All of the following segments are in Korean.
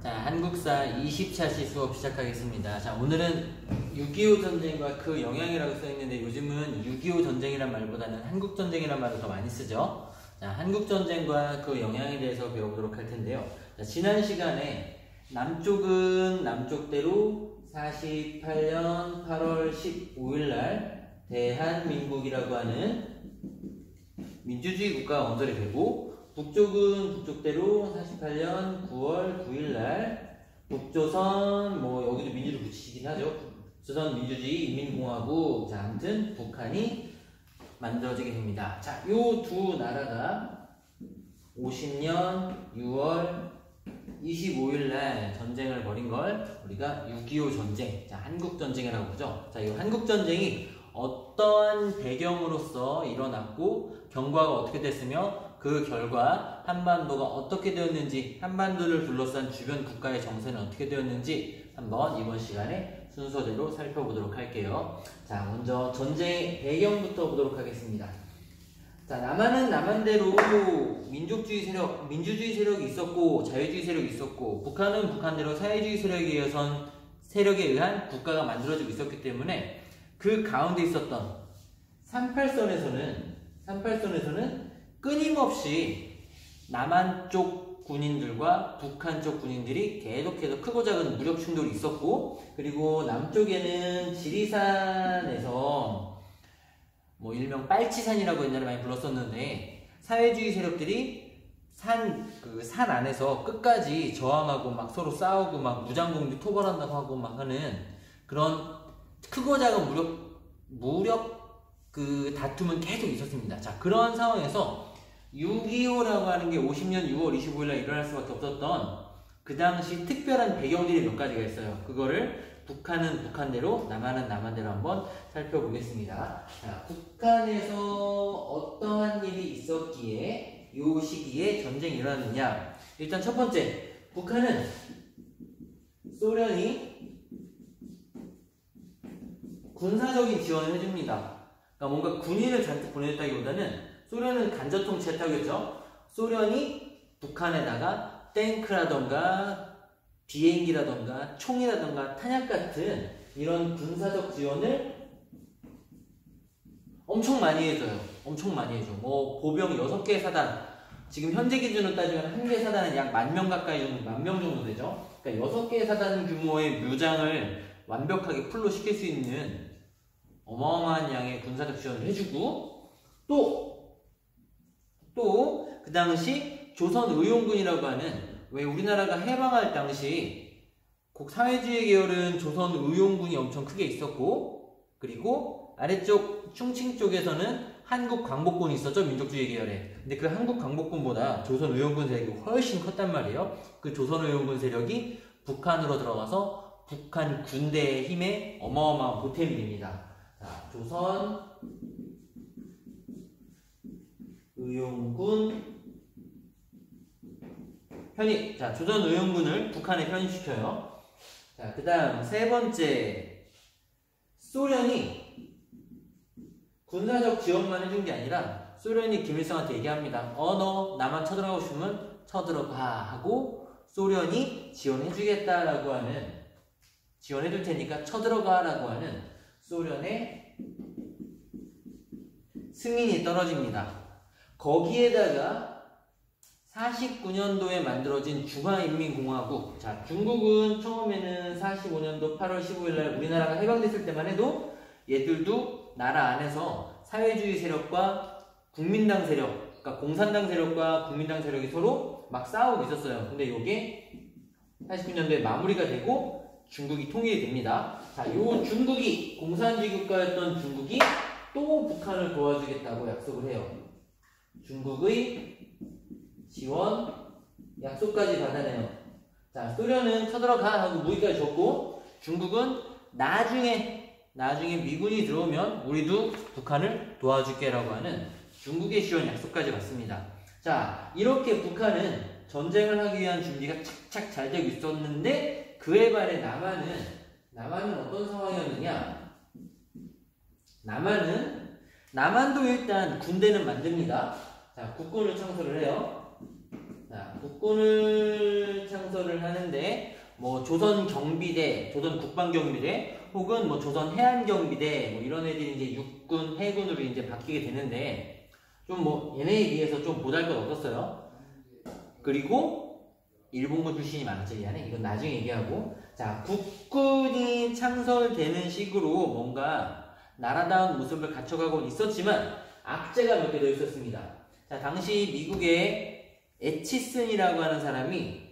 자, 한국사 20차시 수업 시작하겠습니다. 자, 오늘은 6.25 전쟁과 그 영향이라고 써있는데 요즘은 6.25 전쟁이란 말보다는 한국전쟁이란 말을 더 많이 쓰죠. 자, 한국전쟁과 그 영향에 대해서 배워보도록 할 텐데요. 자, 지난 시간에 남쪽은 남쪽대로 48년 8월 15일날 대한민국이라고 하는 민주주의 국가가 원설이 되고, 북쪽은 북쪽대로 48년 9월 9일날 북조선, 여기도 민주를 붙이시긴 하죠. 조선 민주주의 인민공화국, 자, 아무튼 북한이 만들어지게 됩니다. 자, 요 두 나라가 50년 6월 25일날 전쟁을 벌인 걸 우리가 6.25 전쟁, 자, 한국전쟁이라고 보죠. 자, 이 한국전쟁이 어떠한 배경으로서 일어났고 경과가 어떻게 됐으며 그 결과 한반도가 어떻게 되었는지, 한반도를 둘러싼 주변 국가의 정세는 어떻게 되었는지 한번 이번 시간에 순서대로 살펴보도록 할게요. 자, 먼저 전쟁의 배경부터 보도록 하겠습니다. 자, 남한은 남한대로 민족주의 세력, 민주주의 세력이 있었고 자유주의 세력이 있었고, 북한은 북한대로 사회주의 세력에 의한 국가가 만들어지고 있었기 때문에 그 가운데 있었던 38선에서는 끊임없이 남한 쪽 군인들과 북한 쪽 군인들이 계속해서 크고 작은 무력 충돌이 있었고, 그리고 남쪽에는 지리산에서 일명 빨치산이라고 옛날에 많이 불렀었는데, 사회주의 세력들이 산 안에서 끝까지 저항하고 막 서로 싸우고 막 무장공비 토벌한다고 하고 막 하는 그런 크고 작은 무력 다툼은 계속 있었습니다. 자, 그런 상황에서 6.25라고 하는 게 50년 6월 25일날 일어날 수밖에 없었던 그 당시 특별한 배경들이 몇 가지가 있어요. 그거를 북한은 북한대로, 남한은 남한대로 한번 살펴보겠습니다. 자, 북한에서 어떠한 일이 있었기에 이 시기에 전쟁이 일어났느냐. 일단 첫 번째, 북한은 소련이 군사적인 지원을 해줍니다. 그러니까 뭔가 군인을 잔뜩 보냈다기보다는 소련은 간접 통치했다고했죠. 소련이 북한에다가 탱크라던가 비행기라던가 총이라던가 탄약 같은 이런 군사적 지원을 엄청 많이 해줘요. 엄청 많이 해줘. 보병 6개 사단, 지금 현재 기준으로 따지면 한 개 사단은 약 10,000명 가까이 정도, 10,000명 정도 되죠. 그러니까 6개 사단 규모의 묘장을 완벽하게 풀로 시킬 수 있는 어마어마한 양의 군사적 지원을 해주고, 또 그 당시 조선의용군이라고 하는, 왜 우리나라가 해방할 당시 사회주의 계열은 조선의용군이 엄청 크게 있었고, 그리고 아래쪽 충칭 쪽에서는 한국광복군이 있었죠, 민족주의 계열에. 근데 그 한국광복군보다 조선의용군 세력이 훨씬 컸단 말이에요. 그 조선의용군 세력이 북한으로 들어가서 북한 군대의 힘에 어마어마한 보탬이 됩니다. 자, 조선의용군 편입. 자, 조선의용군을 북한에 편입시켜요. 자, 그 다음 세 번째, 소련이 군사적 지원만 해준 게 아니라 소련이 김일성한테 얘기합니다. 너 남한 쳐들어가고 싶으면 쳐들어가 하고, 소련이 지원해주겠다라고 하는, 지원해줄 테니까 쳐들어가라고 하는 소련의 승인이 떨어집니다. 거기에다가 49년도에 만들어진 중화인민공화국. 자, 중국은 처음에는 45년도 8월 15일날 우리나라가 해방됐을 때만 해도 얘들도 나라 안에서 사회주의 세력과 국민당 세력, 그러니까 공산당 세력과 국민당 세력이 서로 막 싸우고 있었어요. 근데 이게 49년도에 마무리가 되고 중국이 통일이 됩니다. 자, 요 중국이, 공산주의 국가였던 중국이 또 북한을 도와주겠다고 약속을 해요. 중국의 지원 약속까지 받아내요. 자, 소련은 쳐들어가 하고 무기까지 줬고, 중국은 나중에 미군이 들어오면 우리도 북한을 도와줄게라고 하는 중국의 지원 약속까지 받습니다. 자, 이렇게 북한은 전쟁을 하기 위한 준비가 착착 잘 되고 있었는데, 그에 반해 남한은 어떤 상황이었느냐. 남한도 일단 군대는 만듭니다. 자, 국군을 창설을 해요. 자, 국군을 창설을 하는데 뭐 조선 경비대, 조선 국방경비대, 혹은 뭐 조선 해안경비대, 뭐 이런 애들이 이제 육군, 해군으로 이제 바뀌게 되는데, 좀 뭐 얘네에 비해서 좀 보잘것없었어요. 그리고 일본군 출신이 많았죠, 이 안에. 이건 나중에 얘기하고. 자, 국군이 창설되는 식으로 뭔가 나라다운 모습을 갖춰가고 있었지만 악재가 몇 개 더 있었습니다. 자, 당시 미국의 에치슨이라고 하는 사람이,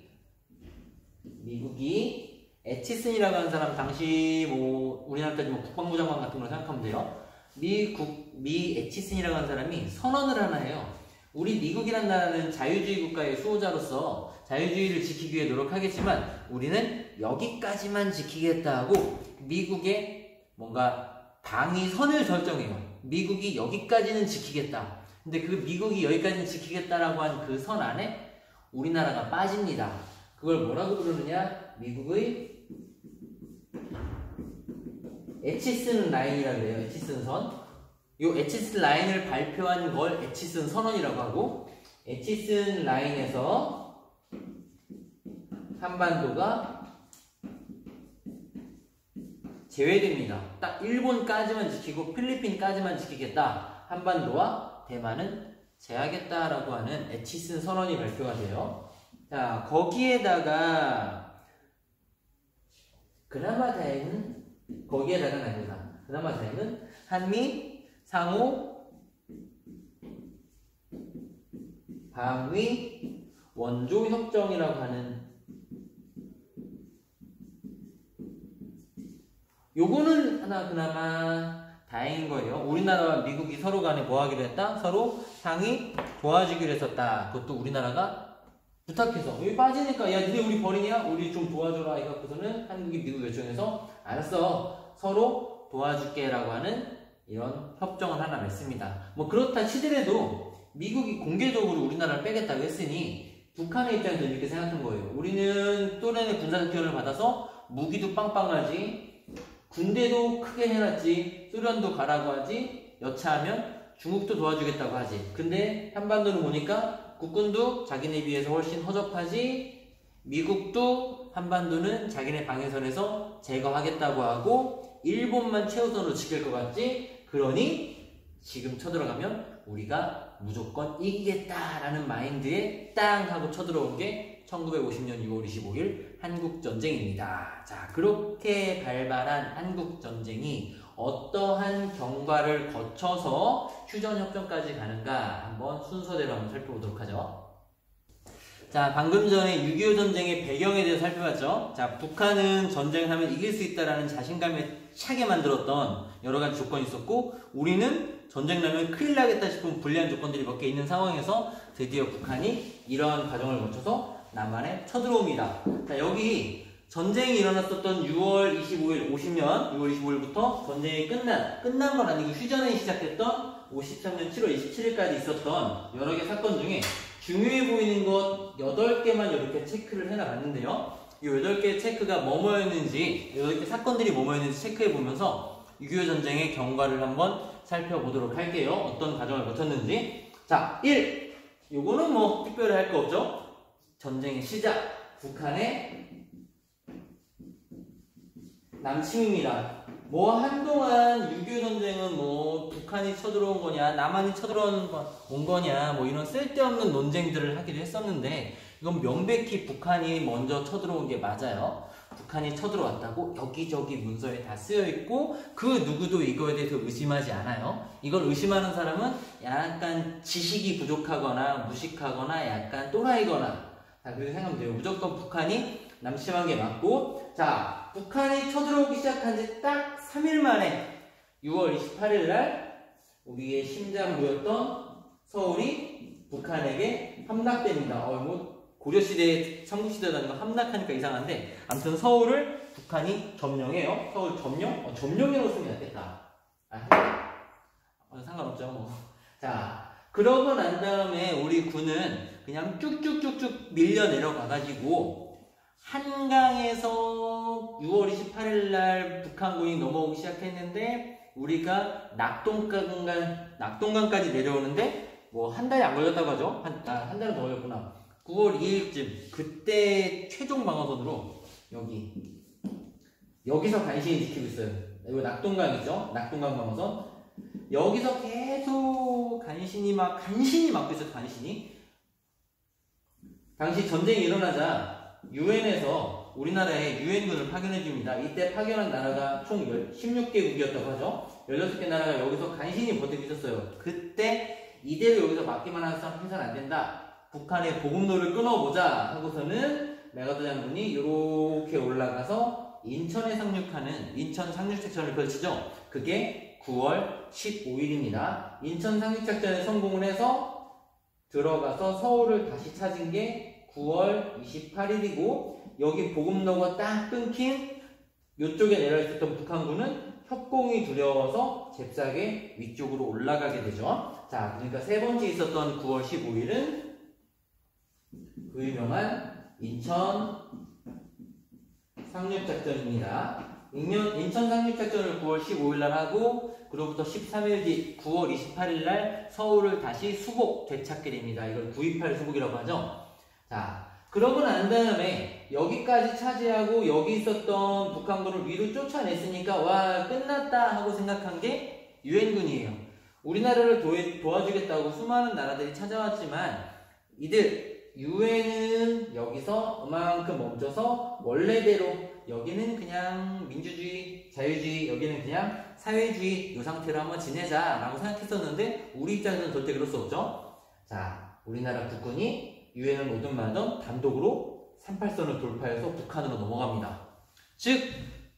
에치슨이라고 하는 사람, 당시 뭐 우리나라 따지면 뭐 국방부 장관 같은 걸 생각하면 돼요. 미 에치슨이라고 하는 사람이 선언을 하나 해요. 우리 미국이란 나라는 자유주의 국가의 수호자로서 자유주의를 지키기 위해 노력하겠지만 우리는 여기까지만 지키겠다 하고 미국의 뭔가 방위선을 설정해요. 미국이 여기까지는 지키겠다. 근데 그 미국이 여기까지는 지키겠다라고 한 그 선 안에 우리나라가 빠집니다. 그걸 뭐라고 부르느냐? 미국의 에치슨 라인이라고 해요. 에치슨 선. 요 에치슨 라인을 발표한 걸 에치슨 선언이라고 하고, 에치슨 라인에서 한반도가 제외됩니다. 딱 일본까지만 지키고 필리핀까지만 지키겠다. 한반도와 대만은 제하겠다라고 하는 에치슨 선언이 발표가 돼요. 자, 거기에다가 그나마 다행은 한미 상호 방위 원조 협정이라고 하는, 요거는 하나 그나마 다행인 거예요. 우리나라와 미국이 서로 간에 뭐 하기로 했다? 서로 상이 도와주기로 했었다. 그것도 우리나라가 부탁해서, 여기 빠지니까 야 니네 우리 버리냐? 우리 좀 도와줘라 해갖고서는 한국이 미국 요청해서 알았어 서로 도와줄게 라고 하는 이런 협정을 하나 맺습니다. 뭐 그렇다 치더라도 미국이 공개적으로 우리나라를 빼겠다고 했으니 북한의 입장에서 이렇게 생각한 거예요. 우리는 소련의 군사적 지원을 받아서 무기도 빵빵하지, 군대도 크게 해놨지, 소련도 가라고 하지, 여차하면 중국도 도와주겠다고 하지. 근데 한반도를 보니까 국군도 자기네 비해서 훨씬 허접하지, 미국도 한반도는 자기네 방해선에서 제거하겠다고 하고 일본만 최우선으로 지킬 것 같지, 그러니 지금 쳐들어가면 우리가 무조건 이기겠다라는 마인드에 땅 하고 쳐들어온 게 1950년 6월 25일 한국전쟁입니다. 자, 그렇게 발발한 한국전쟁이 어떠한 경과를 거쳐서 휴전협정까지 가는가 한번 순서대로 한번 살펴보도록 하죠. 자, 방금 전에 6.25 전쟁의 배경에 대해서 살펴봤죠. 자, 북한은 전쟁을 하면 이길 수 있다라는 자신감에 차게 만들었던 여러 가지 조건이 있었고, 우리는 전쟁 나면 큰일 나겠다 싶은 불리한 조건들이 몇 개 있는 상황에서 드디어 북한이 이러한 과정을 거쳐서 남한에 쳐들어옵니다. 자, 여기 전쟁이 일어났었던 6월 25일, 50년 6월 25일부터 전쟁이 끝난 건 아니고 휴전이 시작됐던 53년 7월 27일까지 있었던 여러 개 사건 중에 중요해 보이는 것 8개만 이렇게 체크를 해나갔는데요. 이 8개의 체크가 뭐뭐였는지, 8개 사건들이 뭐뭐였는지 체크해 보면서 6.25 전쟁의 경과를 한번 살펴보도록 할게요. 어떤 과정을 거쳤는지. 자, 1. 요거는 뭐 특별히 할 거 없죠. 전쟁의 시작. 북한의 남침입니다. 뭐 한동안 6.25 전쟁은 뭐 북한이 쳐들어온 거냐, 남한이 쳐들어온 거냐, 뭐 이런 쓸데없는 논쟁들을 하기도 했었는데, 이건 명백히 북한이 먼저 쳐들어온 게 맞아요. 북한이 쳐들어왔다고 여기저기 문서에 다 쓰여있고 그 누구도 이거에 대해서 의심하지 않아요. 이걸 의심하는 사람은 약간 지식이 부족하거나 무식하거나 약간 또라이거나, 자, 그렇게 생각하면 돼요. 무조건 북한이 남침한 게 맞고, 자, 북한이 쳐들어오기 시작한 지 딱 3일 만에 6월 28일 날 우리의 심장부였던 서울이 북한에게 함락됩니다. 뭐 고려시대, 삼국시대라는 거 함락하니까 이상한데, 아무튼 서울을 북한이 점령해요. 서울 점령? 점령이라고 쓰면 낫겠다. 상관없죠, 뭐. 자, 그러고 난 다음에 우리 군은 그냥 쭉쭉쭉쭉 밀려 내려가가지고, 한강에서 6월 28일 날 북한군이 넘어오기 시작했는데, 우리가 낙동강까지 내려오는데, 뭐 한 달이 안 걸렸다고 하죠? 한 달은 더 걸렸구나. 9월 2일쯤, 그때 최종 방어선으로 여기서 간신히 지키고 있어요. 이거 낙동강이죠. 낙동강 방어선. 여기서 계속 간신히 막고 있어요. 간신히. 당시 전쟁이 일어나자 유엔에서 우리나라에 유엔군을 파견해 줍니다. 이때 파견한 나라가 총 16개국이었다고 하죠. 16개 나라가 여기서 간신히 버티고 있었어요. 그때 이대로 여기서 막기만 해서는 안 된다. 북한의 보급로를 끊어보자 하고서는 메가더 장군이 이렇게 올라가서 인천에 상륙하는 인천 상륙작전을 펼치죠. 그게 9월 15일입니다. 인천 상륙작전에 성공을 해서 들어가서 서울을 다시 찾은 게 9월 28일이고 여기 보급로가 딱 끊긴 이쪽에 내려있었던 북한군은 협공이 두려워서 잽싸게 위쪽으로 올라가게 되죠. 자, 그러니까 세 번째 있었던 9월 15일은 그 유명한 인천 상륙작전입니다. 인천 상륙작전을 9월 15일날 하고 그로부터 13일 뒤 9월 28일날 서울을 다시 수복 되찾게 됩니다. 이걸 9.28 수복이라고 하죠. 자, 그러고 난 다음에 여기까지 차지하고 여기 있었던 북한군을 위로 쫓아냈으니까 와 끝났다 하고 생각한 게 유엔군이에요. 우리나라를 도와주겠다고 수많은 나라들이 찾아왔지만 이들 유엔은 여기서 그만큼 멈춰서 원래대로 여기는 그냥 민주주의, 자유주의, 여기는 그냥 사회주의 이 상태로 한번 지내자 라고 생각했었는데 우리 입장에서는 절대 그럴 수 없죠. 자, 우리나라 국군이 유엔을 오든 말든 단독으로 38선을 돌파해서 북한으로 넘어갑니다. 즉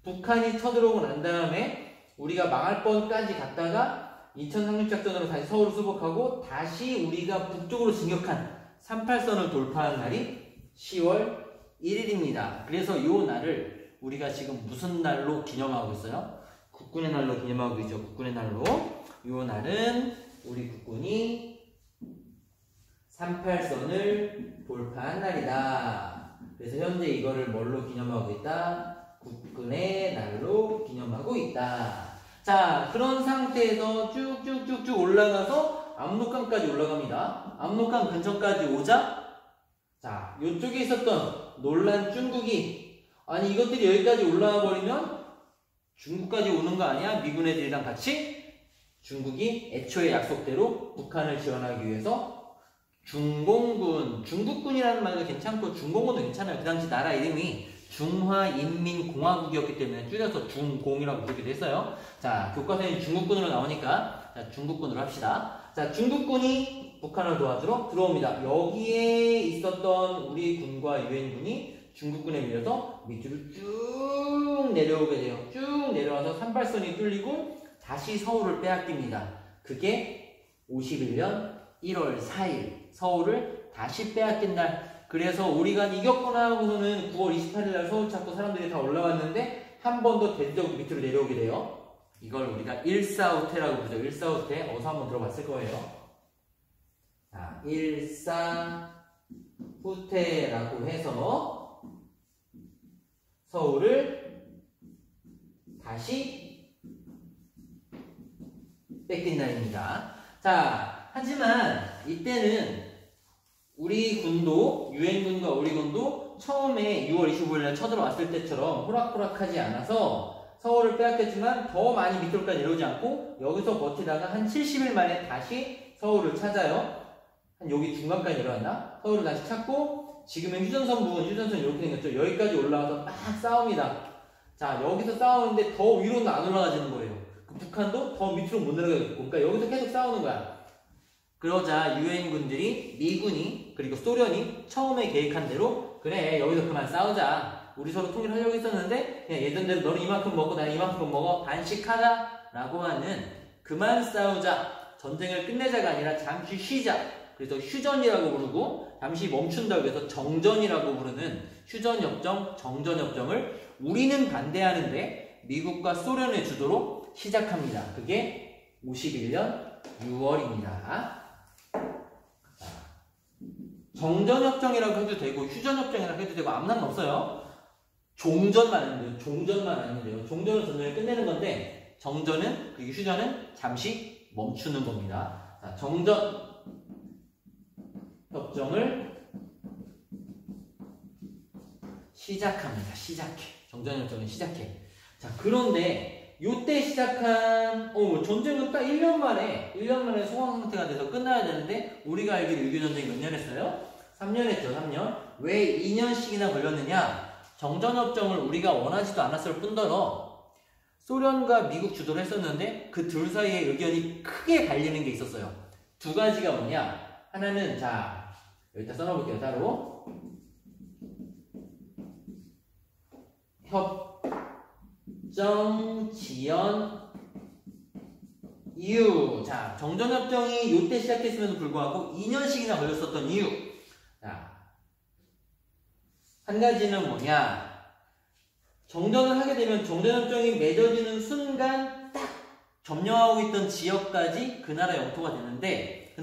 북한이 쳐들어오고 난 다음에 우리가 망할 뻔까지 갔다가 인천 상륙작전으로 다시 서울을 수복하고 다시 우리가 북쪽으로 진격한 38선을 돌파한 날이 10월 1일입니다. 그래서 이 날을 우리가 지금 무슨 날로 기념하고 있어요? 국군의 날로 기념하고 있죠. 국군의 날로. 이 날은 우리 국군이 38선을 돌파한 날이다. 그래서 현재 이거를 뭘로 기념하고 있다? 국군의 날로 기념하고 있다. 자, 그런 상태에서 쭉쭉쭉쭉 올라가서 압록강까지 올라갑니다. 압록강 근처까지 오자 자, 이쪽에 있었던 놀란 중국이 아니 이것들이 여기까지 올라와 버리면 중국까지 오는 거 아니야? 미군 애들이랑 같이 중국이 애초에 약속대로 북한을 지원하기 위해서 중국군이라는 말도 괜찮고 중공군도 괜찮아요. 그 당시 나라 이름이 중화인민공화국이었기 때문에 줄여서 중공이라고 부르기도 했어요. 자, 교과서에 중국군으로 나오니까 자, 중국군으로 합시다. 자, 중국군이 북한을 도와주러 들어옵니다. 여기에 있었던 우리 군과 유엔군이 중국군에 밀려서 밑으로 쭉 내려오게 돼요. 쭉 내려와서 38선이 뚫리고 다시 서울을 빼앗깁니다. 그게 51년 1월 4일 서울을 다시 빼앗긴 날. 그래서 우리가 이겼구나 하고서는 9월 28일날 서울 찾고 사람들이 다 올라왔는데 한 번 더 대대적으로 밑으로 내려오게 돼요. 이걸 우리가 일사후퇴라고 부르죠. 일사후퇴 어서 한번 들어봤을 거예요. 자, 일사후퇴라고 해서 서울을 다시 뺏긴 날입니다. 자, 하지만 이때는 우리 군도 유엔군과 우리 군도 처음에 6월 25일날 쳐들어왔을 때처럼 호락호락하지 않아서 서울을 빼앗겼지만 더 많이 밑으로까지 내려오지 않고 여기서 버티다가 한 70일 만에 다시 서울을 찾아요. 한 여기 중간까지 내려왔나? 서울을 다시 찾고 지금은 휴전선 부분, 휴전선 이렇게 생겼죠. 여기까지 올라와서 막 싸웁니다. 자, 여기서 싸우는데 더 위로는 안 올라가지는 거예요. 그 북한도 더 밑으로 못 내려가겠고 그러니까 여기서 계속 싸우는 거야. 그러자 유엔군들이 미군이 그리고 소련이 처음에 계획한 대로 그래 여기서 그만 싸우자. 우리 서로 통일하려고 했었는데 그냥 예전대로 너는 이만큼 먹고 나는 이만큼 먹어 반씩하자 라고 하는 그만 싸우자 전쟁을 끝내자가 아니라 잠시 쉬자. 그래서 휴전이라고 부르고 잠시 멈춘다고 해서 정전이라고 부르는 휴전협정, 정전협정을 우리는 반대하는데 미국과 소련의 주도로 시작합니다. 그게 51년 6월입니다. 정전협정이라고 해도 되고 휴전협정이라고 해도 되고 아무 상관없어요. 종전만 아니면 돼요. 종전만 아니면 돼요. 종전은 전쟁을 끝내는 건데 정전은 그리고 휴전은 잠시 멈추는 겁니다. 자, 정전협정을 시작합니다. 시작해. 정전협정은 시작해. 자, 그런데 요때 시작한 전쟁은 딱 1년 만에 소강 상태가 돼서 끝나야 되는데 우리가 알기로 6.25 전쟁이 몇 년 했어요? 3년 했죠. 3년. 왜 2년씩이나 걸렸느냐? 정전협정을 우리가 원하지도 않았을 뿐더러 소련과 미국 주도를 했었는데 그 둘 사이의 의견이 크게 갈리는 게 있었어요. 두 가지가 뭐냐? 하나는 자 여기다 써놔볼게요. 따로 협정 지연 이유. 자, 정전협정이 요때 시작했음에도 불구하고 2년씩이나 걸렸었던 이유. 자, 한 가지는 뭐냐? 정전을 하게 되면 정전협정이 맺어지는 순간 딱 점령하고 있던 지역까지 그 나라 영토가 되는데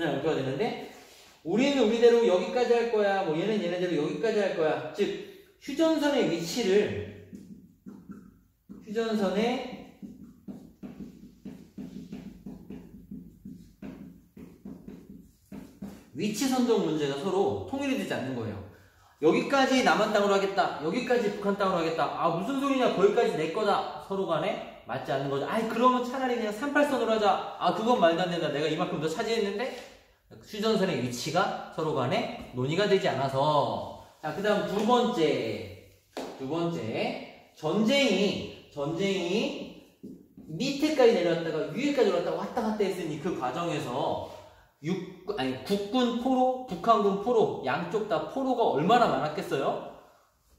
우리는 우리대로 여기까지 할 거야. 뭐 얘는 얘네대로 여기까지 할 거야. 즉 휴전선의 위치 선정 문제가 서로 통일이 되지 않는 거예요. 여기까지 남한 땅으로 하겠다. 여기까지 북한 땅으로 하겠다. 아 무슨 소리냐. 거기까지 내 거다. 서로 간에 맞지 않는 거죠. 아이 그러면 차라리 그냥 38선으로 하자. 아 그건 말도 안 된다. 내가 이만큼 더 차지했는데 휴전선의 위치가 서로 간에 논의가 되지 않아서. 자, 그 다음 두 번째 전쟁이 밑에까지 내려왔다가 위에까지 올랐다가 왔다 갔다 했으니 그 과정에서 국군 포로, 북한군 포로, 양쪽 다 포로가 얼마나 많았겠어요?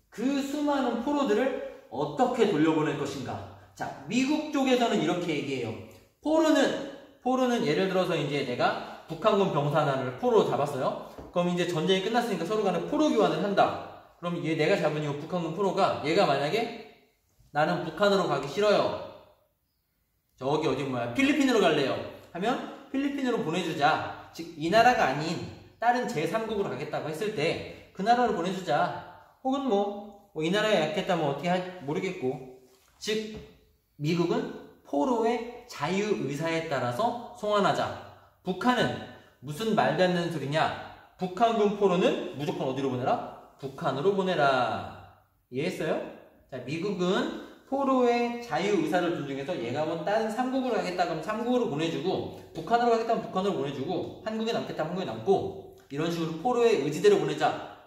그 수많은 포로들을 어떻게 돌려보낼 것인가? 자, 미국 쪽에서는 이렇게 얘기해요. 포로는 예를 들어서 이제 내가 북한군 병사 하나를 포로로 잡았어요. 그럼 이제 전쟁이 끝났으니까 서로 간에 포로 교환을 한다. 그럼 얘 내가 잡은 이 북한군 포로가 얘가 만약에 나는 북한으로 가기 싫어요. 저기 필리핀으로 갈래요. 하면 필리핀으로 보내주자. 즉 이 나라가 아닌 다른 제3국으로 가겠다고 했을 때 그 나라로 보내주자. 혹은 이 나라에 약겠다 어떻게 모르겠고. 즉 미국은 포로의 자유의사에 따라서 송환하자. 북한은 무슨 말도 안 되는 소리냐. 북한군 포로는 무조건 어디로 보내라? 북한으로 보내라. 이해했어요? 자, 미국은 포로의 자유의사를 존중해서 얘가 다른 3국으로 가겠다 그러면 3국으로 보내주고, 북한으로 가겠다 하면 북한으로 보내주고, 한국에 남겠다 하면 한국에 남고, 이런 식으로 포로의 의지대로 보내자.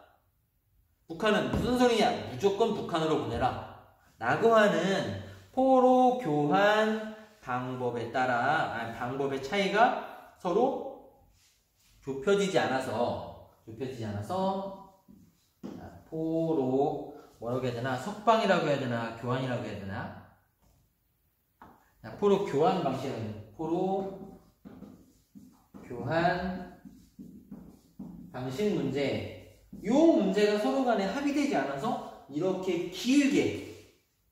북한은 무슨 소리냐? 무조건 북한으로 보내라. 라고 하는 포로 교환 방법에 따라 방법의 차이가 서로 좁혀지지 않아서 포로 뭐라고 해야 되나? 석방이라고 해야 되나? 교환이라고 해야 되나? 포로 교환 방식이라고 해야 되나? 포로 교환 방식 문제. 요 문제가 서로 간에 합의되지 않아서 이렇게 길게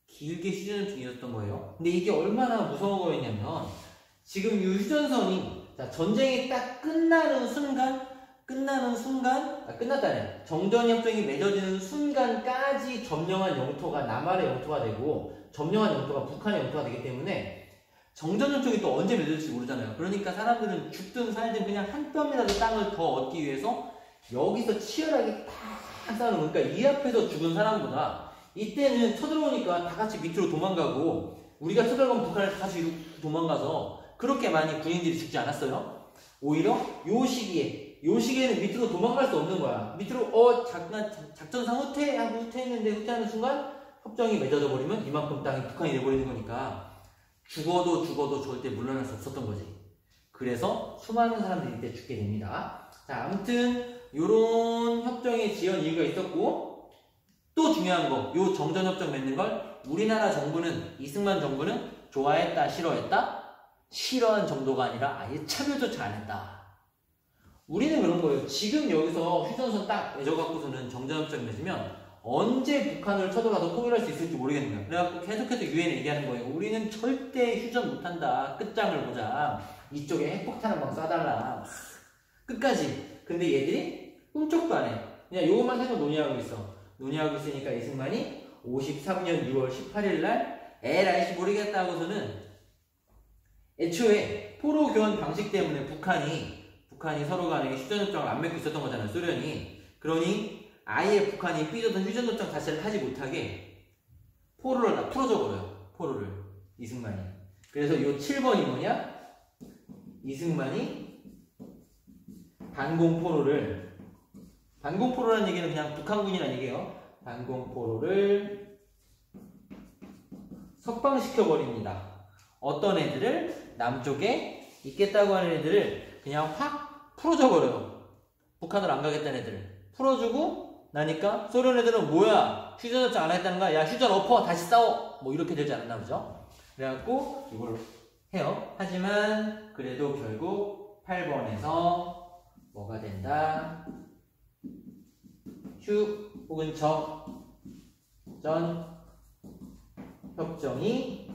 휴전 중이었던 거예요. 근데 이게 얼마나 무서운 거였냐면 지금 이 휴전선이 전쟁이 딱 끝나는 순간 끝났다네. 정전협정이 맺어지는 순간까지 점령한 영토가 남한의 영토가 되고 점령한 영토가 북한의 영토가 되기 때문에 정전협정이 또 언제 맺어질지 모르잖아요. 그러니까 사람들은 죽든 살든 그냥 한 뼘이라도 땅을 더 얻기 위해서 여기서 치열하게 딱 싸우는. 그러니까 이 앞에서 죽은 사람보다 이때는 쳐들어오니까 다 같이 밑으로 도망가고 우리가 쳐들어가면 북한을 다 같이 도망가서 그렇게 많이 군인들이 죽지 않았어요. 오히려 요 시기에는 밑으로 도망갈 수 없는 거야. 밑으로 작전상 후퇴했는데 후퇴하는 순간 협정이 맺어져 버리면 이만큼 땅이 북한이 돼버리는 거니까 죽어도 절대 물러날 수 없었던 거지. 그래서 수많은 사람들이 이때 죽게 됩니다. 자, 아무튼 요런 협정의 지연 이유가 있었고, 또 중요한 거, 요 정전협정 맺는 걸 우리나라 정부는, 이승만 정부는 좋아했다, 싫어했다? 싫어한 정도가 아니라 아예 참여조차 안 했다. 우리는 그런 거예요. 지금 여기서 휴전선 딱 맺어갖고서는 정전협정 맺으면 언제 북한을 쳐들어가서 통일할 수 있을지 모르겠는 거야. 그래갖고 계속해서 유엔에 얘기하는 거예요. 우리는 절대 휴전 못한다. 끝장을 보자. 이쪽에 핵폭탄 한 방 쏴달라. 끝까지. 근데 얘들이 꿈쩍도 안 해. 그냥 요것만 계속 논의하고 있으니까 이승만이 53년 6월 18일 날 에라이씨 모르겠다 하고서는 애초에 포로 교환 방식 때문에 북한이 서로 간에 휴전협정을 안 맺고 있었던 거잖아요. 소련이. 그러니 아예 북한이 삐졌던 휴전협정 자체를 하지 못하게 포로를 다 풀어줘버려요. 포로를. 이승만이. 그래서 이 7번이 뭐냐? 이승만이 반공포로를, 반공포로라는 얘기는 그냥 북한군이라는 얘기예요. 반공포로를 석방시켜버립니다. 어떤 애들을? 남쪽에 있겠다고 하는 애들을 그냥 확 풀어줘버려요. 북한을 안 가겠다는 애들을 풀어주고 나니까 소련 애들은 뭐야? 휴전협정 안 하겠다는 거야? 야, 휴전 엎어! 다시 싸워! 뭐 이렇게 되지 않았나 보죠? 그래갖고 이걸 해요. 하지만 그래도 결국 8번에서 뭐가 된다? 휴 혹은 전 협정이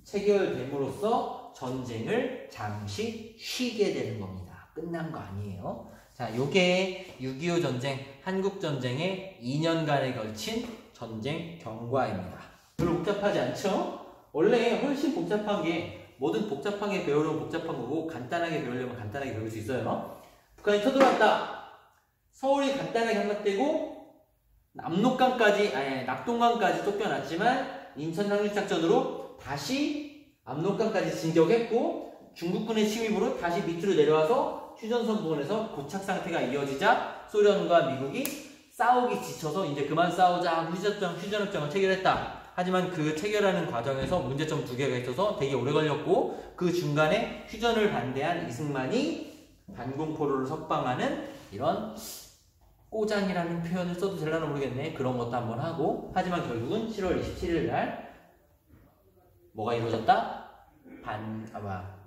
체결됨으로써 전쟁을 잠시 쉬게 되는 겁니다. 끝난 거 아니에요. 자, 요게 6.25 전쟁, 한국전쟁의 2년간에 걸친 전쟁 경과입니다. 별로 복잡하지 않죠? 원래 훨씬 복잡한 게, 뭐든 복잡하게 배우려면 복잡한 거고 간단하게 배우려면 간단하게 배울 수 있어요. 북한이 쳐들어왔다. 서울이 간단하게 한마디고 압록강까지, 아니 낙동강까지 쫓겨났지만 인천 상륙작전으로 다시 압록강까지 진격했고 중국군의 침입으로 다시 밑으로 내려와서 휴전선 부근에서 고착 상태가 이어지자 소련과 미국이 싸우기 지쳐서 이제 그만 싸우자 하고 휴전협정을 체결했다. 하지만 그 체결하는 과정에서 문제점 2개가 있어서 되게 오래 걸렸고 그 중간에 휴전을 반대한 이승만이 반공포로를 석방하는 이런 꼬장이라는 표현을 써도 되려나 모르겠네. 그런 것도 한번 하고 하지만 결국은 7월 27일 날 뭐가 이루어졌다?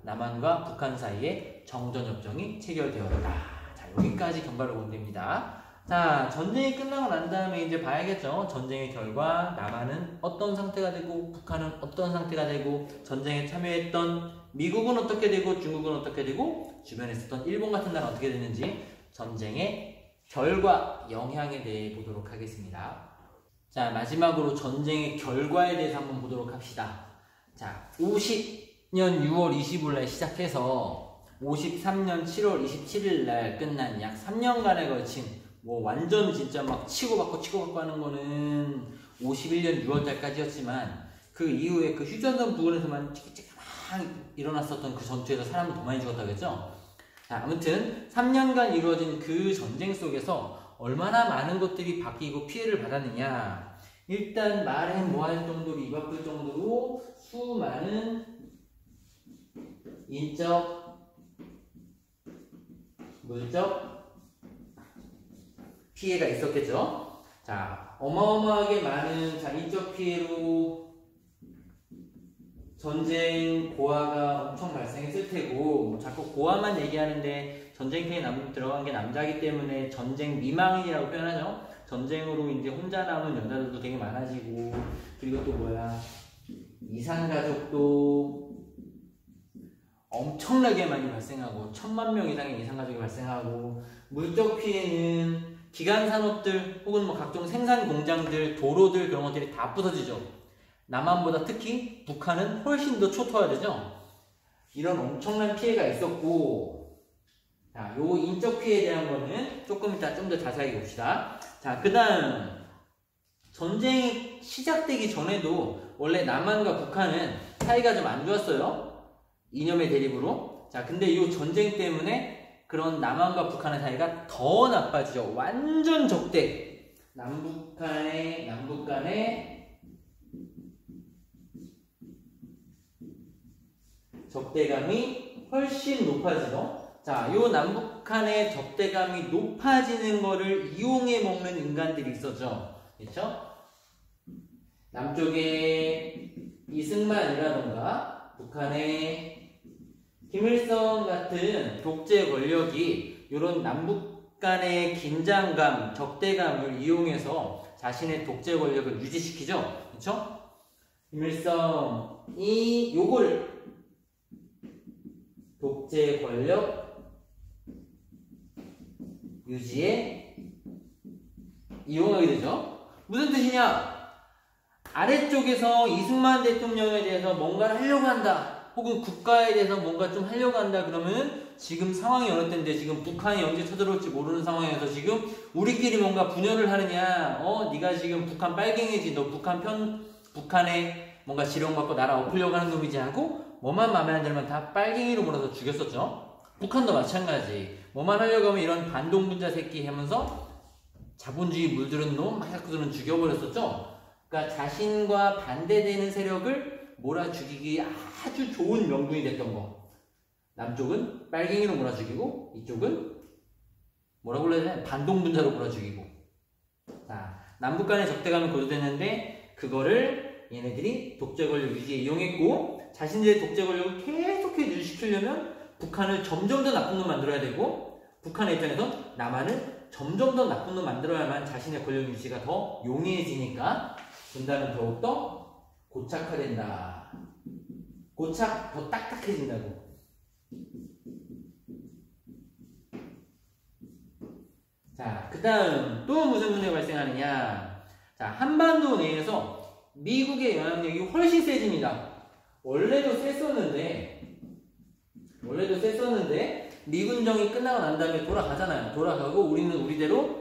남한과 북한 사이에 정전협정이 체결되었다. 자, 여기까지 경과를 보면 됩니다. 자, 전쟁이 끝나고 난 다음에 이제 봐야겠죠. 전쟁의 결과 남한은 어떤 상태가 되고 북한은 어떤 상태가 되고 전쟁에 참여했던 미국은 어떻게 되고 중국은 어떻게 되고 주변에 있었던 일본 같은 나라는 어떻게 됐는지 전쟁의 결과, 영향에 대해 보도록 하겠습니다. 자, 마지막으로 전쟁의 결과에 대해서 한번 보도록 합시다. 자, 50년 6월 25일 날 시작해서 53년 7월 27일 날 끝난 약 3년간에 걸친 뭐 완전 진짜 막 치고받고 하는 거는 51년 6월달까지였지만 그 이후에 그 휴전선 부근에서만 찍찍 막 일어났었던 그 전투에서 사람이 더 많이 죽었다고 했죠. 자, 아무튼 3년간 이루어진 그 전쟁 속에서 얼마나 많은 것들이 바뀌고 피해를 받았느냐. 일단 말해 뭐할 정도로 입 아플 정도로 수많은 인적, 물적 피해가 있었겠죠. 자, 어마어마하게 많은 인적 피해로 전쟁 고아가 엄청 발생했을 테고, 뭐 자꾸 고아만 얘기하는데 전쟁 피해 들어간 게 남자이기 때문에 전쟁 미망인이라고 표현하죠. 전쟁으로 이제 혼자 남은 여자들도 되게 많아지고, 그리고 또 뭐야, 이산가족도 엄청나게 많이 발생하고 1000만 명 이상의 이산가족이 발생하고, 물적 피해는 기간 산업들 혹은 뭐 각종 생산 공장들, 도로들 그런 것들이 다 부서지죠. 남한보다 특히 북한은 훨씬 더 초토화되죠. 이런 엄청난 피해가 있었고, 자, 요 인적 피해에 대한 거는 조금 이따 좀 더 자세하게 봅시다. 자, 그 다음 전쟁이 시작되기 전에도 원래 남한과 북한은 사이가 좀 안 좋았어요. 이념의 대립으로. 자, 근데 이 전쟁 때문에 그런 남한과 북한의 사이가 더 나빠지죠. 완전 적대. 남북 간의 적대감이 훨씬 높아지죠. 자, 요 남북한의 적대감이 높아지는 거를 이용해 먹는 인간들이 있었죠. 그렇죠? 남쪽에 이승만이라던가 북한의 김일성 같은 독재 권력이 이런 남북 간의 긴장감, 적대감을 이용해서 자신의 독재 권력을 유지시키죠. 그렇죠? 김일성이 요걸 독재 권력 유지에 이용하게 되죠. 무슨 뜻이냐? 아래쪽에서 이승만 대통령에 대해서 뭔가를 하려고 한다. 혹은 국가에 대해서 뭔가 좀 하려고 한다. 그러면 지금 상황이 어느 때인데 지금 북한이 언제 쳐들어올지 모르는 상황에서 지금 우리끼리 뭔가 분열을 하느냐. 네가 지금 북한 빨갱이지. 너 북한에 뭔가 지령받고 나라 엎으려고 하는 놈이지 하고 뭐만 마음에 안 들면 다 빨갱이로 몰아서 죽였었죠. 북한도 마찬가지. 뭐만 하려고 하면 이런 반동분자 새끼 하면서 자본주의 물들은 놈 마약들은 죽여버렸었죠. 그러니까 자신과 반대되는 세력을 몰아 죽이기 아주 좋은 명분이 됐던 거. 남쪽은 빨갱이로 몰아 죽이고 이쪽은 뭐라고 그래야 되나? 반동분자로 몰아 죽이고. 자, 남북 간의 적대감이 고조됐는데 그거를 얘네들이 독재 권력 유지에 이용했고 자신들의 독재 권력을 계속해서 유지시키려면 북한을 점점 더 나쁜 놈 만들어야 되고 북한의 입장에서 남한을 점점 더 나쁜 놈 만들어야만 자신의 권력 유지가 더 용이해지니까 분단은 더욱더 고착화된다. 고착 더 딱딱해진다고. 자, 그 다음 또 무슨 문제가 발생하느냐. 자, 한반도 내에서 미국의 영향력이 훨씬 세집니다. 원래도 셌었는데 미군정이 끝나고 난 다음에 돌아가잖아요. 돌아가고 우리는 우리대로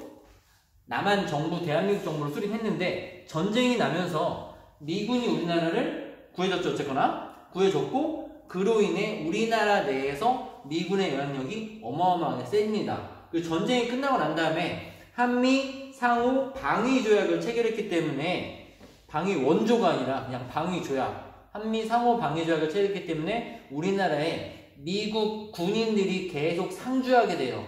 남한 정부, 대한민국 정부를 수립했는데 전쟁이 나면서 미군이 우리나라를 구해줬죠. 어쨌거나 구해줬고 그로 인해 우리나라 내에서 미군의 영향력이 어마어마하게 셉니다. 그 전쟁이 끝나고 난 다음에 한미 상호 방위 조약을 체결했기 때문에 방위 원조가 아니라 그냥 방위 조약, 한미 상호 방위 조약을 체결했기 때문에 우리나라에 미국 군인들이 계속 상주하게 돼요.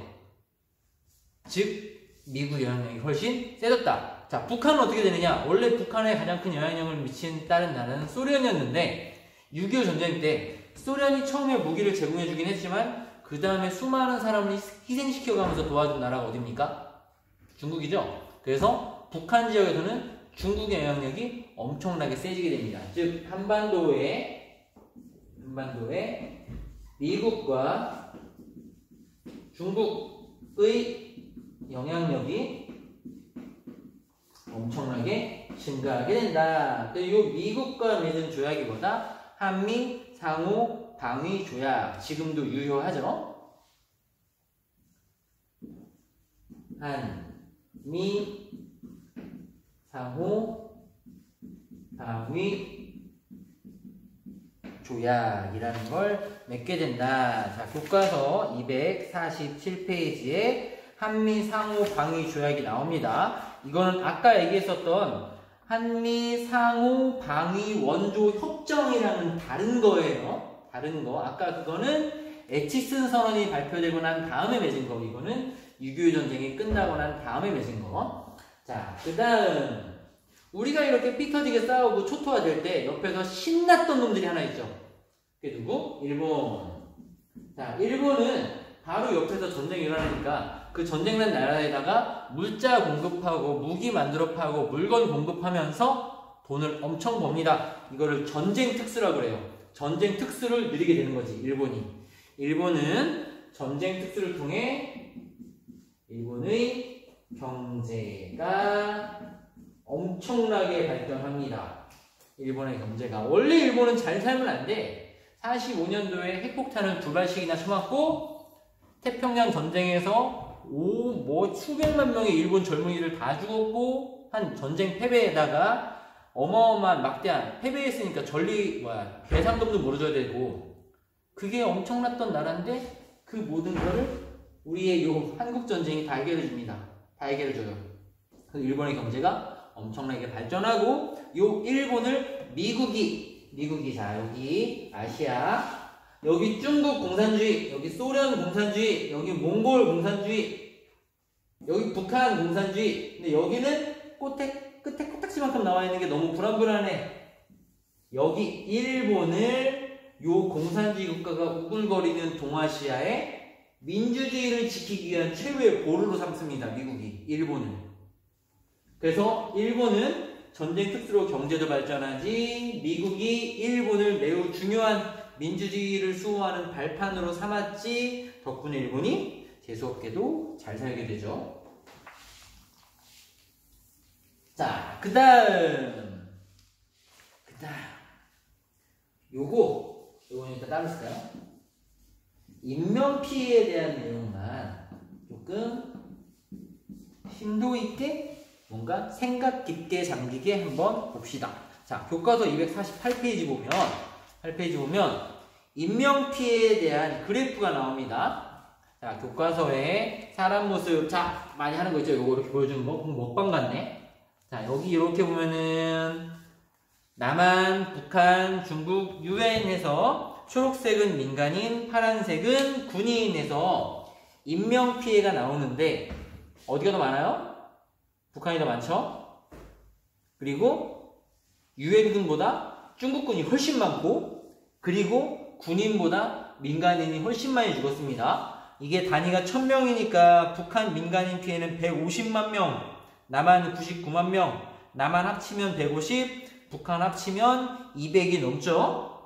즉 미국 영향력이 훨씬 세졌다. 자, 북한은 어떻게 되느냐? 원래 북한에 가장 큰 영향력을 미친 다른 나라는 소련이었는데 6.25 전쟁 때 소련이 처음에 무기를 제공해주긴 했지만 그 다음에 수많은 사람을 희생시켜가면서 도와준 나라가 어딥니까? 중국이죠. 그래서 북한 지역에서는 중국의 영향력이 엄청나게 세지게 됩니다. 즉 한반도에 미국과 중국의 영향력이 엄청나게 증가하게 된다. 이 미국과 맺은 조약이보다 한미 상호 방위 조약 지금도 유효하죠. 한미 상호 방위 조약이라는 걸 맺게 된다. 자, 교과서 247페이지에 한미 상호 방위 조약이 나옵니다. 이거는 아까 얘기했었던 한미 상호 방위 원조 협정이라는 다른 거예요. 다른 거. 아까 그거는 에치슨 선언이 발표되고 난 다음에 맺은 거. 이거는 6.25 전쟁이 끝나고 난 다음에 맺은 거. 자, 그 다음 우리가 이렇게 피 터지게 싸우고 초토화될 때 옆에서 신났던 놈들이 하나 있죠. 그게 누구? 일본. 자, 일본은 바로 옆에서 전쟁이 일어나니까 그 전쟁난 나라에다가 물자 공급하고 무기 만들어 파고 물건 공급하면서 돈을 엄청 법니다. 이거를 전쟁 특수라고 그래요. 전쟁 특수를 누리게 되는 거지, 일본이. 일본은 전쟁 특수를 통해 일본의 경제가 엄청나게 발전합니다. 일본의 경제가. 원래 일본은 잘 살면 안 돼. 45년도에 핵폭탄을 2발씩이나 쳐맞고 태평양 전쟁에서 수백만 명의 일본 젊은이들 다 죽었고 한 전쟁 패배에다가 어마어마한 막대한 패배했으니까 배상금도 물어줘야 되고 그게 엄청났던 나라인데 그 모든 거를 우리의 요 한국 전쟁이 다 해결해 줍니다. 다 해결해 줘요. 그래서 일본의 경제가 엄청나게 발전하고 요 일본을 미국이 자 여기 아시아 여기 중국 공산주의, 여기 소련 공산주의, 여기 몽골 공산주의, 여기 북한 공산주의. 근데 여기는 끝에 코딱지만큼 나와 있는 게 너무 불안불안해. 여기 일본을 요 공산주의 국가가 우글거리는 동아시아의 민주주의를 지키기 위한 최후의 보루로 삼습니다. 미국이 일본을. 그래서 일본은 전쟁 특수로 경제도 발전하지 미국이 일본을 매우 중요한 민주주의를 수호하는 발판으로 삼았지 덕분에 일본이 재수없게도 잘 살게 되죠. 자, 그 다음 요거는 일단 따로 쓸까요? 인명피해에 대한 내용만 조금 심도 있게 뭔가 생각 깊게 잠기게 한번 봅시다. 자, 교과서 248페이지 보면 8페이지 보면 인명피해에 대한 그래프가 나옵니다. 자, 교과서에 사람 모습 자 많이 하는 거 있죠. 요거 이렇게 보여주는 거 먹방 같네. 자, 여기 이렇게 보면은 남한, 북한, 중국, 유엔에서 초록색은 민간인, 파란색은 군인에서 인명피해가 나오는데 어디가 더 많아요? 북한이 더 많죠? 그리고 유엔군보다 중국군이 훨씬 많고 그리고 군인보다 민간인이 훨씬 많이 죽었습니다. 이게 단위가 1000명이니까 북한 민간인 피해는 150만 명, 남한 99만 명, 남한 합치면 150, 북한 합치면 200이 넘죠?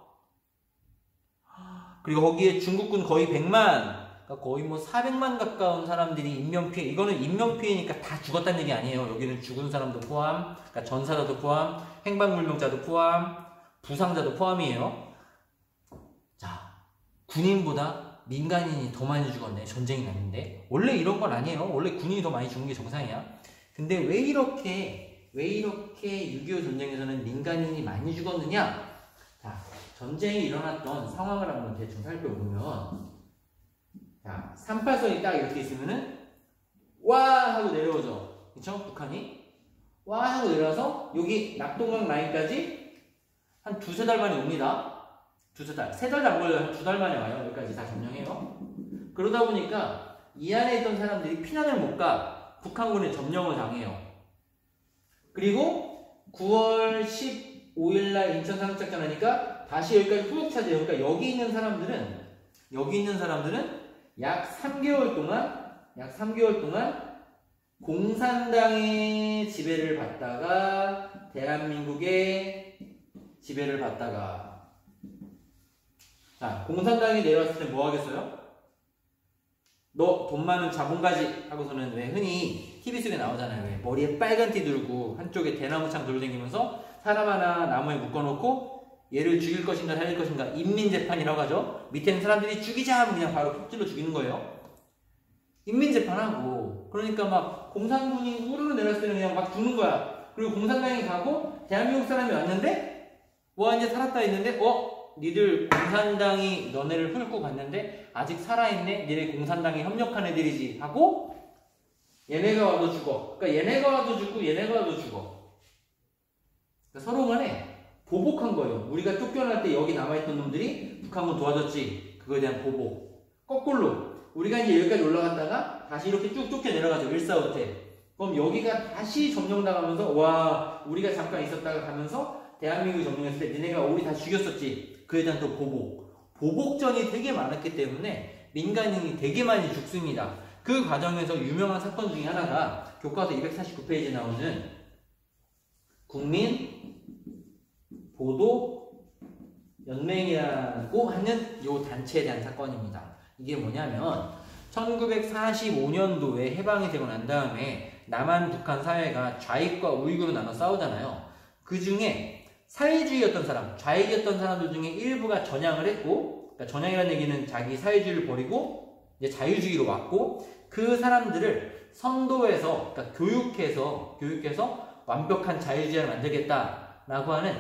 그리고 거기에 중국군 거의 100만, 그러니까 거의 뭐 400만 가까운 사람들이 인명피해, 이거는 인명피해니까 다 죽었다는 얘기 아니에요. 여기는 죽은 사람도 포함, 그러니까 전사자도 포함, 행방불명자도 포함, 부상자도 포함이에요. 자, 군인보다 민간인이 더 많이 죽었네. 전쟁이 났는데. 원래 이런 건 아니에요. 원래 군인이 더 많이 죽는 게 정상이야. 근데 왜 이렇게 6.25 전쟁에서는 민간인이 많이 죽었느냐? 자, 전쟁이 일어났던 상황을 한번 대충 살펴보면, 자, 38선이 딱 이렇게 있으면은, 와! 하고 내려오죠. 그쵸? 북한이. 와! 하고 내려와서, 여기 낙동강 라인까지 한 2-3달 만에 옵니다. 2-3달. 3달도 안 걸려요. 한 2달 만에 와요. 여기까지 다 점령해요. 그러다 보니까, 이 안에 있던 사람들이 피난을 못 가, 북한군의 점령을 당해요. 그리고 9월 15일날 인천 상륙작전 하니까 다시 여기까지 후속 차지해요. 그러니까 여기 있는 사람들은 약 3개월 동안 공산당의 지배를 받다가 대한민국의 지배를 받다가 자, 공산당이 내려왔을 때 뭐 하겠어요? 너 돈 많은 자본가지 하고서는 왜 흔히 TV 속에 나오잖아요. 왜 머리에 빨간 티 들고 한쪽에 대나무창 들고 다니면서 사람 하나 나무에 묶어놓고 얘를 죽일 것인가 살릴 것인가 인민재판이라고 하죠. 밑에는 사람들이 죽이자 하면 그냥 바로 폭질러 죽이는 거예요. 인민재판하고 그러니까 막 공산군이 우르르 내렸을 때는 그냥 막 죽는 거야. 그리고 공산당이 가고 대한민국 사람이 왔는데 뭐 이제 살았다 했는데 니들 공산당이 너네를 훑고 갔는데 아직 살아있네? 니네 공산당에 협력한 애들이지 하고 얘네가 와도 죽어. 그러니까 얘네가 와도 죽고 얘네가 와도 죽어. 그러니까 서로 간에 보복한 거예요. 우리가 쫓겨날 때 여기 남아있던 놈들이 북한군 도와줬지. 그거에 대한 보복. 거꾸로 우리가 이제 여기까지 올라갔다가 다시 이렇게 쭉 쫓겨 내려가죠. 145태. 그럼 여기가 다시 점령당하면서 와 우리가 잠깐 있었다가 가면서 대한민국이 점령했을 때 니네가 우리 다 죽였었지. 그에 대한 또 보복전이 되게 많았기 때문에 민간인이 되게 많이 죽습니다. 그 과정에서 유명한 사건 중에 하나가 교과서 249페이지에 나오는 국민보도연맹이라고 하는 이 단체에 대한 사건입니다. 이게 뭐냐면 1945년도에 해방이 되고 난 다음에 남한 북한 사회가 좌익과 우익으로 나눠 싸우잖아요. 그 중에 사회주의였던 사람, 좌익이었던 사람들 중에 일부가 전향을 했고, 그러니까 전향이라는 얘기는 자기 사회주의를 버리고 이제 자유주의로 왔고, 그 사람들을 선도해서, 그러니까 교육해서 완벽한 자유주의를 만들겠다라고 하는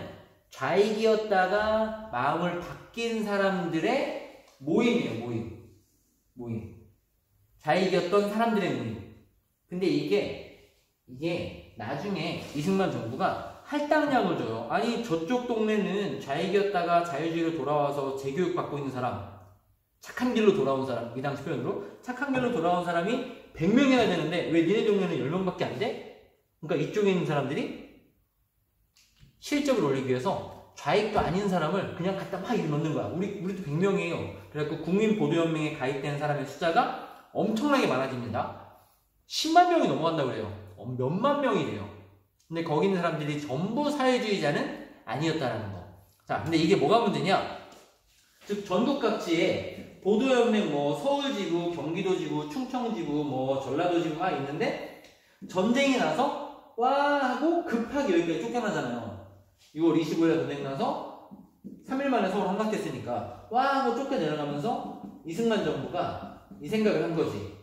좌익이었다가 마음을 바뀐 사람들의 모임이에요. 모임. 좌익이었던 사람들의 모임. 근데 이게 나중에 이승만 정부가 할당량을 줘요. 아니 저쪽 동네는 좌익이었다가 자유주의로 돌아와서 재교육 받고 있는 사람, 착한 길로 돌아온 사람, 이 당시 표현으로 착한 길로 돌아온 사람이 100명이나 되는데 왜 니네 동네는 10명밖에 안 돼? 그러니까 이쪽에 있는 사람들이 실적을 올리기 위해서 좌익도 아닌 사람을 그냥 갖다 막 이렇게 넣는 거야. 우리도 100명이에요. 그래갖고 국민보도연맹에 가입된 사람의 숫자가 엄청나게 많아집니다. 10만 명이 넘어간다고 그래요. 몇만 명이 돼요. 근데 거기 있는 사람들이 전부 사회주의자는 아니었다라는 거. 자, 근데 이게 뭐가 문제냐? 즉 전국 각지에 보도연맹 서울지부, 경기도지부, 충청지부, 전라도지부 막 있는데 전쟁이 나서 와 하고 급하게 여기까지 쫓겨나잖아요. 6월 25일에 전쟁 나서 3일 만에 서울 함락됐으니까 와 하고 쫓겨 내려가면서 이승만 정부가 이 생각을 한 거지.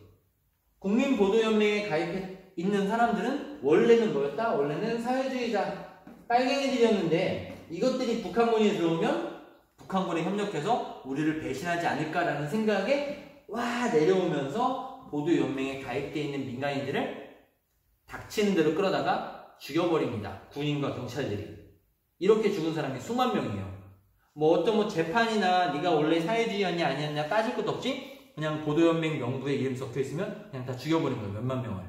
국민보도연맹에 가입해 있는 사람들은 원래는 뭐였다? 원래는 사회주의자 빨갱이들이었는데 이것들이 북한군이 들어오면 북한군에 협력해서 우리를 배신하지 않을까라는 생각에 와 내려오면서 보도연맹에 가입되어 있는 민간인들을 닥치는 대로 끌어다가 죽여버립니다. 군인과 경찰들이. 이렇게 죽은 사람이 수만 명이에요. 뭐 어떤 뭐 재판이나 네가 원래 사회주의였냐 아니었냐 따질 것도 없이 그냥 보도연맹 명부에 이름 적혀있으면 그냥 다 죽여버린 거예요. 몇만 명을.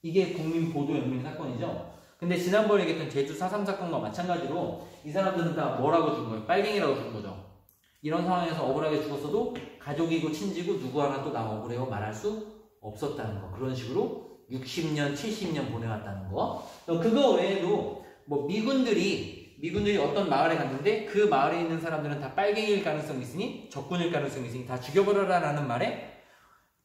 이게 국민보도연맹 사건이죠. 근데 지난번에 얘기했던 제주 4.3 사건과 마찬가지로 이 사람들은 다 뭐라고 죽은 거예요? 빨갱이라고 죽은 거죠. 이런 상황에서 억울하게 죽었어도 가족이고 친지고 누구 하나 또 나 억울해요 말할 수 없었다는 거. 그런 식으로 60년, 70년 보내왔다는 거. 그거 외에도 뭐 미군들이 어떤 마을에 갔는데 그 마을에 있는 사람들은 다 빨갱이일 가능성이 있으니 적군일 가능성이 있으니 다 죽여버려라 라는 말에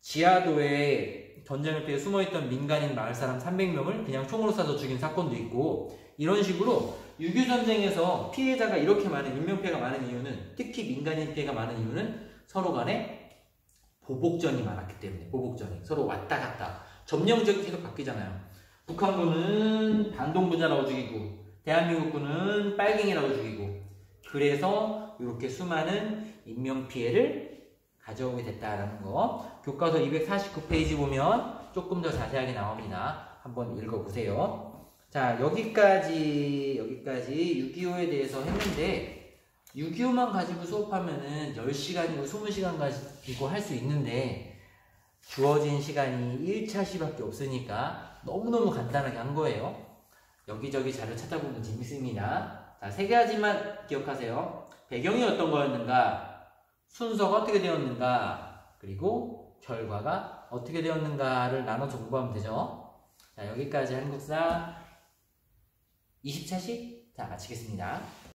지하도에 전쟁을 피해 숨어있던 민간인 마을 사람 300명을 그냥 총으로 쏴서 죽인 사건도 있고 이런 식으로 6.25 전쟁에서 피해자가 이렇게 많은 인명피해가 많은 이유는 특히 민간인 피해가 많은 이유는 서로 간에 보복전이 많았기 때문에 보복전이 서로 왔다 갔다 점령적이 계속 바뀌잖아요. 북한군은 반동분자라고 죽이고 대한민국군은 빨갱이라고 죽이고 그래서 이렇게 수많은 인명피해를 가져오게 됐다라는 거 교과서 249페이지 보면 조금 더 자세하게 나옵니다. 한번 읽어보세요. 자 여기까지 6.25에 대해서 했는데 6.25만 가지고 수업하면은 10시간이고 20시간 가지고 할 수 있는데 주어진 시간이 1차시밖에 없으니까 너무너무 간단하게 한 거예요. 여기저기 자료 찾아보면 재밌습니다. 자, 3가지만 기억하세요. 배경이 어떤 거였는가, 순서가 어떻게 되었는가, 그리고 결과가 어떻게 되었는가를 나눠서 공부하면 되죠. 자, 여기까지 한국사 20차식 자 마치겠습니다.